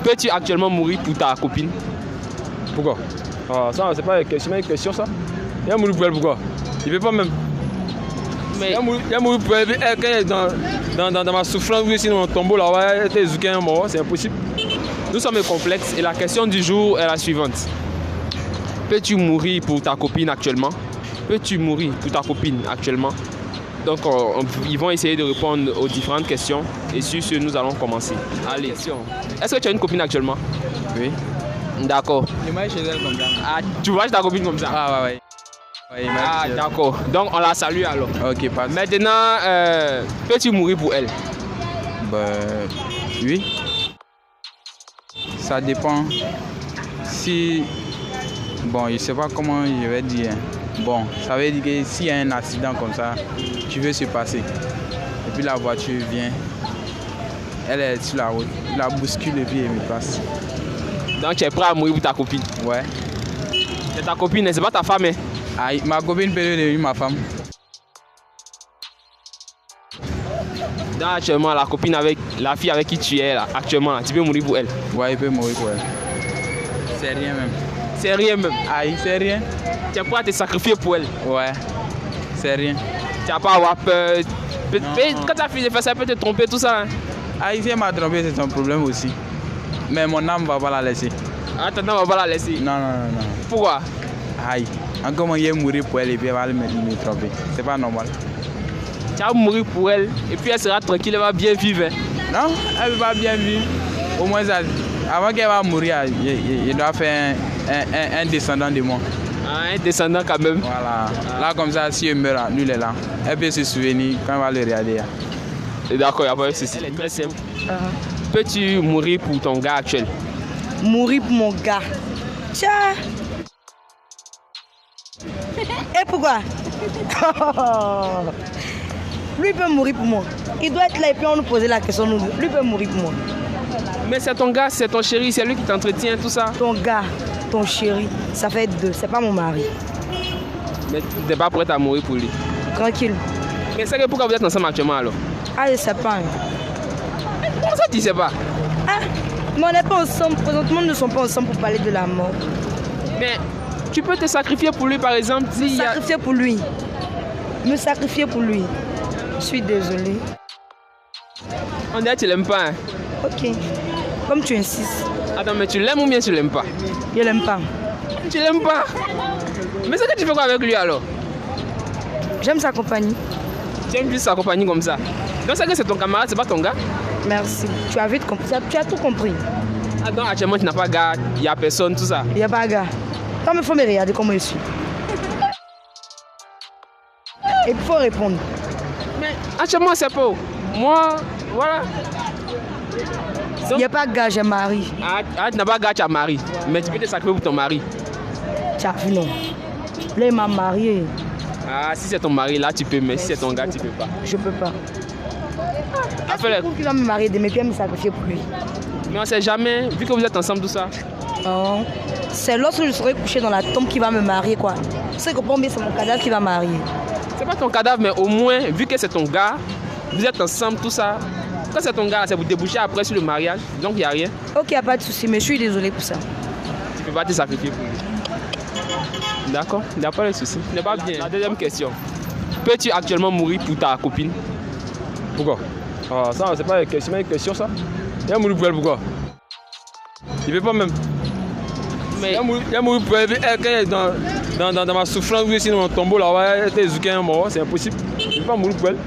Peux-tu actuellement mourir pour ta copine? Pourquoi? Ah, ça, c'est pas une question ça. Il a mouru pour elle, pourquoi? Il veut pas même. Mais Il a mouru pour elle, quand elle est dans ma souffrance, ou sinon mon tombeau là, elle était zouké un mort, c'est impossible. nous sommes complexes et la question du jour est la suivante. Peux-tu mourir pour ta copine actuellement? Peux-tu mourir pour ta copine actuellement? Donc, ils vont essayer de répondre aux différentes questions et sur ce, nous allons commencer. Allez, est-ce que tu as une copine actuellement? Oui. D'accord. Il m'a chez elle comme ça. Ah, tu vois ta copine comme ça? Ah, ouais. Ah, d'accord. Donc, on la salue alors. Ok, pas. Maintenant, peux-tu mourir pour elle? Ben, oui. Ça dépend. Si. Bon, je sais pas comment je vais dire. Bon, ça veut dire que s'il y a un accident comme ça, tu veux se passer. Et puis la voiture vient. Elle est sur la route. Il la bouscule et puis elle me passe. Donc, tu es prêt à mourir pour ta copine? Ouais. C'est ta copine, c'est pas ta femme, hein? Aïe, ma copine peut devenir ma femme. Donc, actuellement, la fille avec qui tu es là, actuellement, tu peux mourir pour elle? Ouais, il peut mourir pour elle. C'est rien même. C'est rien même. Aïe, c'est rien. Tu es prêt à te sacrifier pour elle? Ouais, c'est rien. Tu vas pas avoir peur. Quand ta fille fait ça, elle peut te tromper, tout ça. Hein? Aïe, si elle m'a trompé, c'est son problème aussi. Mais mon âme va pas la laisser. Ah, ton âme va pas la laisser? Non. Pourquoi? Aïe, encore moi, il est mourir pour elle et puis elle va me tromper. C'est pas normal. Tu vas mourir pour elle et puis elle sera tranquille, elle va bien vivre. Hein? Non, elle va bien vivre. Au moins, ça, avant qu'elle va mourir, il doit faire un descendant de moi. Ah, un descendant quand même. Voilà. Là, comme ça, si elle meurt, lui, il est là. Elle peut se souvenir quand elle va le regarder. D'accord, il n'y a pas de souci. Elle est très simple. Peux-tu mourir pour ton gars actuel? Mourir pour mon gars. Tiens. Et pourquoi? Lui peut mourir pour moi. Il doit être là et puis on nous poser la question. Lui peut mourir pour moi. Mais c'est ton gars, c'est ton chéri, c'est lui qui t'entretient, tout ça. Ton gars, ton chéri, ça fait deux. C'est pas mon mari. Mais tu n'es pas prête à mourir pour lui. Tranquille. Mais c'est que pourquoi vous êtes ensemble actuellement alors? Ah, je sais pas. Comment ça tu sais pas? Ah, mais on n'est pas ensemble. Présentement, nous ne sommes pas ensemble pour parler de la mort. Mais tu peux te sacrifier pour lui par exemple si Sacrifier pour lui. Me sacrifier pour lui. Je suis désolée. On dirait que tu l'aimes pas. Hein? Ok. Comme tu insistes. Attends, mais tu l'aimes ou bien tu l'aimes pas? Je l'aime pas. Tu l'aimes pas? Mais c'est que tu fais quoi avec lui alors? J'aime sa compagnie. Tu aimes juste sa compagnie comme ça? Donc c'est que c'est ton camarade, c'est pas ton gars? Merci. Tu as vite compris. Tu as tout compris. Ah donc actuellement tu n'as pas de gars, il n'y a personne, tout ça? Il n'y a pas de gars. Quand il faut me regarder comment je suis. Et il faut répondre. Mais actuellement c'est pas. Moi, voilà. Il n'y a pas de gars, j'ai mari. Ah, tu n'as pas de gars, tu as mari. Mais tu peux te sacrifier pour ton mari. Tu as vu non. Là il m'a marié. Ah, si c'est ton mari là tu peux, mais si c'est ton gars tu peux pas. Je peux pas. Après, Il va me marier de mes pieds, me sacrifier pour lui. mais on sait jamais, vu que vous êtes ensemble tout ça. Non. C'est lorsque je serai couché dans la tombe qui va me marier quoi. C'est que pour moi c'est mon cadavre qui va marier. C'est pas ton cadavre, mais au moins, vu que c'est ton gars, vous êtes ensemble, tout ça. Quand c'est ton gars, c'est pour déboucher après sur le mariage, donc il n'y a rien. Ok, il n'y a pas de souci, mais je suis désolée pour ça. Tu peux pas te sacrifier pour lui. D'accord, il n'y a pas de souci. Ce n'est pas bien. La deuxième question. Peux-tu actuellement mourir pour ta copine? Pourquoi? Ah, ça, c'est pas une question ça. Il a mouru pour elle, pourquoi? Il veut pas même. Mais Il a mouru pour elle, quand elle est dans ma souffrance, ou sinon mon tombeau là, elle était zouké un mort, c'est impossible. Il veut pas mourir pour elle.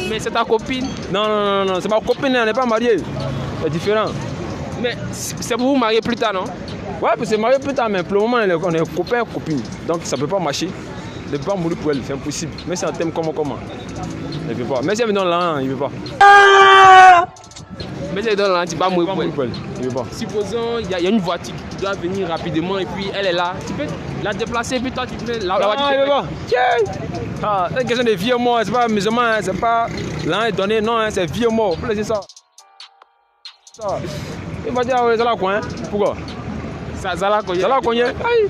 mais c'est ta copine. Non, c'est ma copine, elle n'est pas mariée. C'est différent. Mais c'est pour vous marier plus tard, non? Ouais, puis c'est marié plus tard, mais pour le moment, on est copain et copine. Donc ça ne peut pas marcher. Il ne peut pas mourir pour elle, c'est impossible. Mais c'est un thème comment. Il ne peut pas. Mais si elle me donne l'argent, il ne veut pas. Mais c'est dans là, tu vas mourir pour elle. Il ne veut pas. Supposons il y a une voiture qui doit venir rapidement et puis elle est là. Tu peux la déplacer, puis toi tu peux la voiture. il ne veut pas. Ah, c'est une question de vieux mort, c'est pas musulman, hein, c'est pas l'un est donné, non, hein, c'est vieux mort. Faut laisser ça. Il va dire, ça la coin. Pourquoi? Ça la cogné. Ça la cogné. Aïe.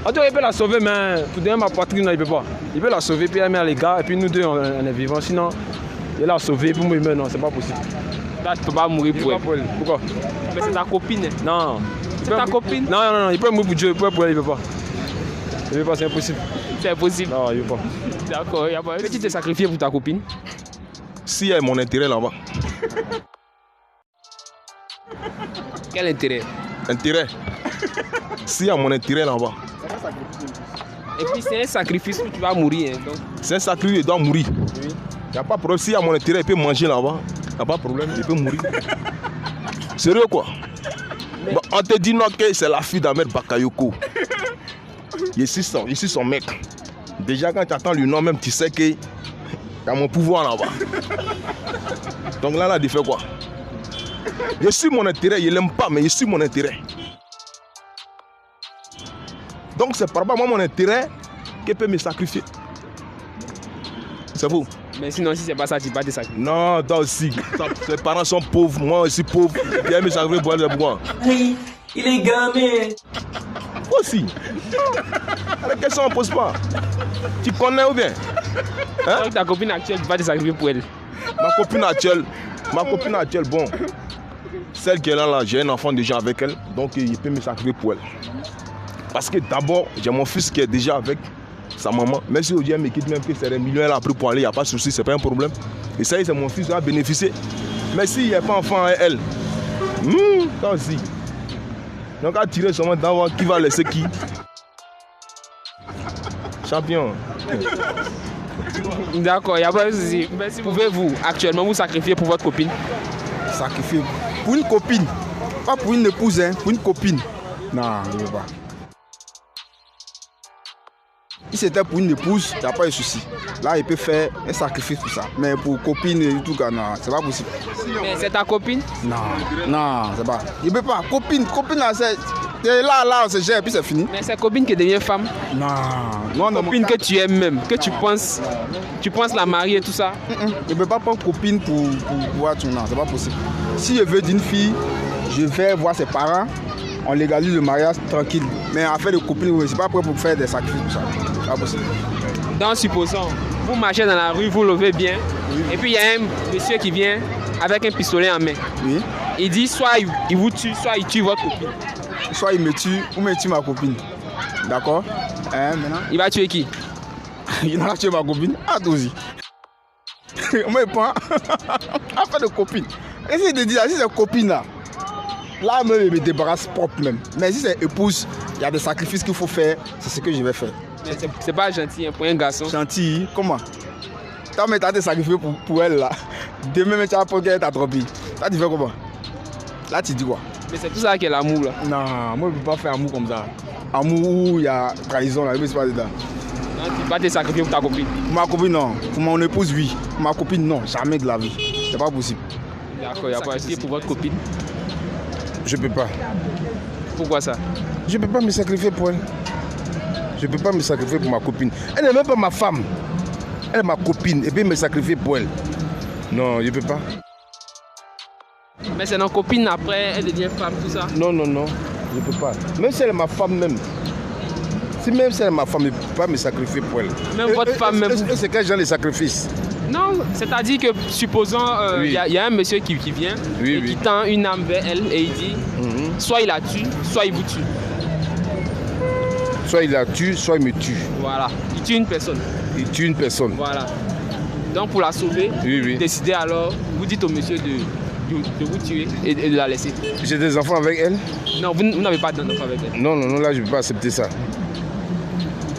En tout cas, il peut la sauver, mais pour donner ma poitrine, non, il ne peut pas. Il peut la sauver, puis elle met les gars, et puis nous deux, on est vivants. Sinon, il l'a sauvé, pour moi, non, c'est pas possible. Toi, tu peux pas mourir pour elle. Pourquoi? Mais c'est ta copine. Non. C'est ta copine? Non, il peut mourir pour Dieu, il peut pour elle, il peut pas. Il peut pas, c'est impossible. C'est impossible. Non, il peut pas. D'accord, il y a pas. Tu t'es sacrifié pour ta copine? S'il y a mon intérêt là-bas. Quel intérêt? Intérêt. S'il y a mon intérêt là-bas. Et puis c'est un sacrifice où tu vas mourir. Hein, donc. C'est un sacrifice, il doit mourir. Il n'y a pas de problème. S'il y a mon intérêt, il peut manger là-bas. Il n'y a pas de problème, il peut mourir. Sérieux quoi? Bon, on te dit non que c'est la fille d'Ahmed Bakayoko. Je suis son mec. Déjà quand tu attends le nom même, tu sais que y a mon pouvoir là-bas. Donc là, tu fais quoi? Je suis mon intérêt, je ne l'aime pas, mais je suis mon intérêt. Donc c'est par rapport à mon intérêt qu'elle peut me sacrifier. C'est vous? Mais sinon, si c'est pas ça, tu vas te sacrifier. Non, toi aussi. Ses parents sont pauvres, moi aussi pauvre. Viens me sacrifier pour elle, pourquoi? Oui, il est gamé. Moi aussi. La question ne pose pas. Tu connais ou bien? Hein? Donc ta copine actuelle, tu vas te sacrifier pour elle. Ma copine actuelle, bon. Celle qui est là, j'ai un enfant déjà avec elle, donc il peut me sacrifier pour elle. Parce que d'abord, j'ai mon fils qui est déjà avec sa maman. Même si aujourd'hui elle me quitte, même que c'est des millions elle a pris pour aller, il n'y a pas de souci, c'est pas un problème. Et ça, c'est mon fils qui va bénéficier. Mais s'il n'y a pas enfant à elle, toi aussi. Donc à tirer seulement d'avoir qui va laisser qui. Champion. D'accord, il n'y a pas de souci. Mais si pouvez-vous actuellement vous sacrifier pour votre copine? Sacrifier pour une copine, pas pour une épouse, hein, pour une copine. Non, je ne veux pas. Si c'était pour une épouse, il n'y a pas de souci. Là, il peut faire un sacrifice pour ça. Mais pour copine et tout, non, c'est pas possible. Mais c'est ta copine? Non, c'est pas. Il ne peut pas. Copine là, c'est là, on se gère et puis c'est fini. Mais c'est copine qui devient femme? Non. Copine que tu aimes même, que tu penses la marier et tout ça? Je ne peux pas prendre copine pour voir tout. Non, c'est pas possible. Si je veux d'une fille, je vais voir ses parents. On légalise le mariage tranquille. Mais affaire de copine, je ne suis pas prêt pour faire des sacrifices pour ça. C'est pas possible. Donc supposons, vous marchez dans la rue, vous levez bien, et puis il y a un monsieur qui vient avec un pistolet en main. Oui. Il dit soit il vous tue, soit il tue votre copine. Soit il me tue ou me tue ma copine. D'accord? Maintenant. Il va tuer qui? Il va tuer ma copine. Ah, toi aussi. Moi, il prend affaire de copine. Et si je te dis, si c'est copine là, là, je me débarrasse propre même. Mais si c'est épouse, il y a des sacrifices qu'il faut faire, c'est ce que je vais faire. C'est pas gentil hein, pour un garçon. Gentil, comment? Toi, mais tu as des sacrifices pour elle là. Demain, tu vas prendre qu'elle t'a trompé. Là, tu fais comment? Là, tu dis quoi? Mais c'est tout ça qui est l'amour là. Non, moi, je ne peux pas faire amour comme ça. Amour où il y a trahison là, je ne sais pas dedans. Non, tu vas te sacrifier pour ta copine. Pour ma copine, non. Pour mon épouse, oui. Pour ma copine, non. Jamais de la vie. C'est pas possible. D'accord, il n'y a pas de pour votre copine. Je peux pas. Pourquoi ça? Je peux pas me sacrifier pour elle. Je peux pas me sacrifier pour ma copine. Elle n'est même pas ma femme. Elle est ma copine et puis me sacrifier pour elle. Non, je peux pas. Mais c'est notre copine après, elle devient femme, tout ça. Non, je peux pas. Même si elle est ma femme même. Même si elle est ma femme, je ne peux pas me sacrifier pour elle. Même votre femme même. C'est quel genre de sacrifice? Non, c'est-à-dire que supposons il y a un monsieur qui vient et qui tend une âme vers elle et il dit soit il la tue, soit il vous tue. Soit il la tue, soit il me tue. Voilà, il tue une personne. Il tue une personne. Voilà. Donc pour la sauver, vous décidez alors, vous dites au monsieur de vous tuer et de la laisser. J'ai des enfants avec elle? Non, vous n'avez pas d'enfants avec elle. Non, là je ne peux pas accepter ça.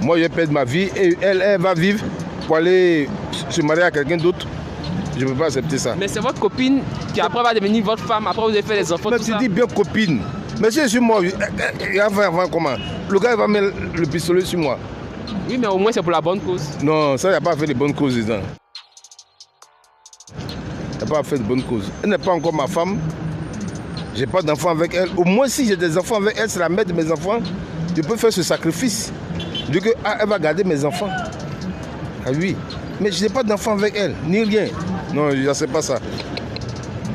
Moi je vais perdre ma vie et elle va vivre pour aller se marier à quelqu'un d'autre. Je ne peux pas accepter ça. Mais c'est votre copine qui après va devenir votre femme, après vous allez faire les enfants. Mais tu dis bien copine. Mais si je suis mort, il va faire comment? Le gars il va mettre le pistolet sur moi. Oui, mais au moins c'est pour la bonne cause. Non, ça il n'y a pas fait de bonne cause dedans. Il n'y a pas fait de bonne cause. Elle n'est pas encore ma femme. Je n'ai pas d'enfant avec elle. Au moins si j'ai des enfants avec elle, c'est la mère de mes enfants. Je peux faire ce sacrifice. Du coup, elle va garder mes enfants. Ah oui. Mais je n'ai pas d'enfant avec elle, ni rien. Non, je ne sais pas ça.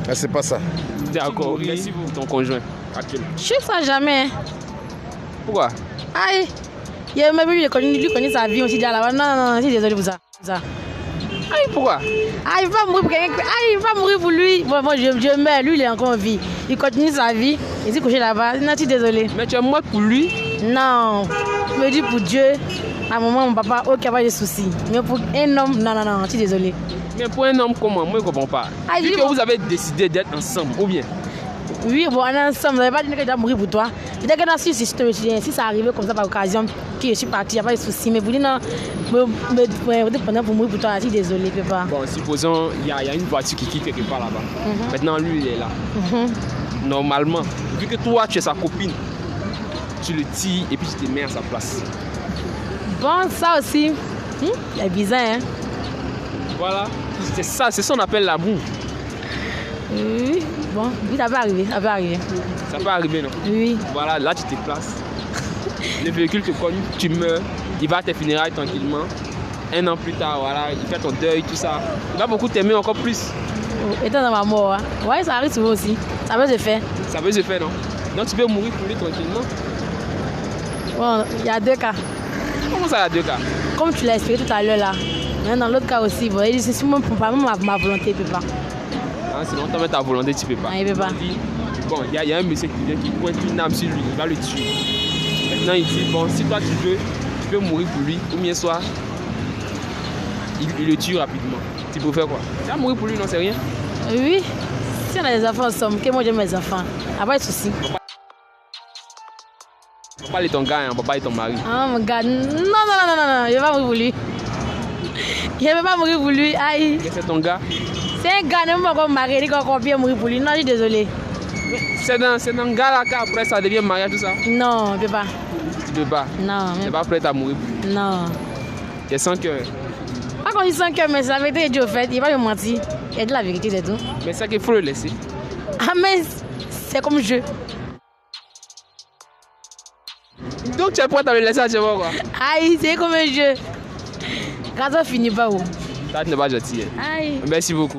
Je ne sais pas ça. D'accord, merci pour ton conjoint actuellement. Je sais ça jamais. Pourquoi? Aïe. Il a même lui connaît sa vie aussi là-bas. Non, je suis désolé pour ça. Aïe, pourquoi? Ah, il va mourir pour quelqu'un. Ah, il va mourir pour lui. Bon, moi, je meurs. Lui, il est encore en vie. Il continue sa vie. Il s'est couché là-bas. Non, tu es désolé. Mais tu es mort pour lui? Non. Je me dis pour Dieu, à un moment, mon papa, ok, pas de soucis. Mais pour un homme, non, tu es désolé. Mais pour un homme comment? Moi, je ne comprends pas. Ah, Vu que vous avez décidé d'être ensemble, ou bien? Oui, bon, on est ensemble. Ça ne veut pas dire que je dois mourir pour toi. Peut-être que si ça arrivait comme ça par occasion, que je suis parti, il n'y a pas de soucis. Mais pour dire non, pour mourir pour toi, je suis désolé, papa. Bon, supposons il y a une voiture qui quitte quelque part là-bas. Maintenant, lui, il est là. Normalement, vu que toi, tu es sa copine, tu le tires et puis tu te mets à sa place. Bon, ça aussi, c'est bizarre, hein? Voilà, c'est ça qu'on appelle l'amour. Oui, bon, oui, ça peut arriver, Ça peut arriver, non? Oui. Voilà, là, tu te places. Le véhicule te cogne, tu meurs, il va à tes funérailles tranquillement. Un an plus tard, voilà, il fait ton deuil, tout ça. Il va beaucoup t'aimer encore plus. Étant dans ma mort, hein? Ouais, ça arrive souvent aussi. Ça peut se faire. Ça peut se faire, non? Donc tu peux mourir pour lui tranquillement. Bon, il y a 2 cas. Comment ça, il y a 2 cas? Comme tu l'as expliqué tout à l'heure là. Mais dans l'autre cas aussi, bon, c'est moi pour pas ma volonté, il peut pas. Ah, sinon, tu mets ta volonté, tu peux pas. Ah, il peut pas. Bon, il y a un monsieur qui vient, qui pointe une arme sur lui, il va le tuer. Maintenant, il dit, bon, si toi tu peux mourir pour lui, ou bien soit, il le tue rapidement. Tu peux faire quoi? Tu vas mourir pour lui, non, c'est rien? Oui, si on a des enfants ensemble, que moi j'aime mes enfants, il n'y a pas de souci. Papa est ton gars, hein, papa est ton mari. Ah mon gars, non, je vais pas mourir pour lui. Je ne vais pas mourir pour lui, aïe. C'est ton gars? C'est un gars, ne pas encore marié, il va encore bien mourir pour lui. Non, je suis désolé. C'est dans gars là qu'après ça devient mariage, tout ça? Non, je ne peux pas. Tu peux pas? Non. Tu n'es pas prête à mourir pour lui? Non. Tu es sans cœur? Pas qu'on dit sans cœur, mais c'est la vérité, Dieu fait. Il va me mentir. Il a dit la vérité, c'est tout. Mais c'est qu'il faut le laisser. Ah, mais c'est comme jeu. Donc tu es prête à le laisser à chaque fois, quoi? Aïe, c'est comme un jeu. Quand ça finit pas où? Ça ne va pas gentil. Aïe. Merci beaucoup.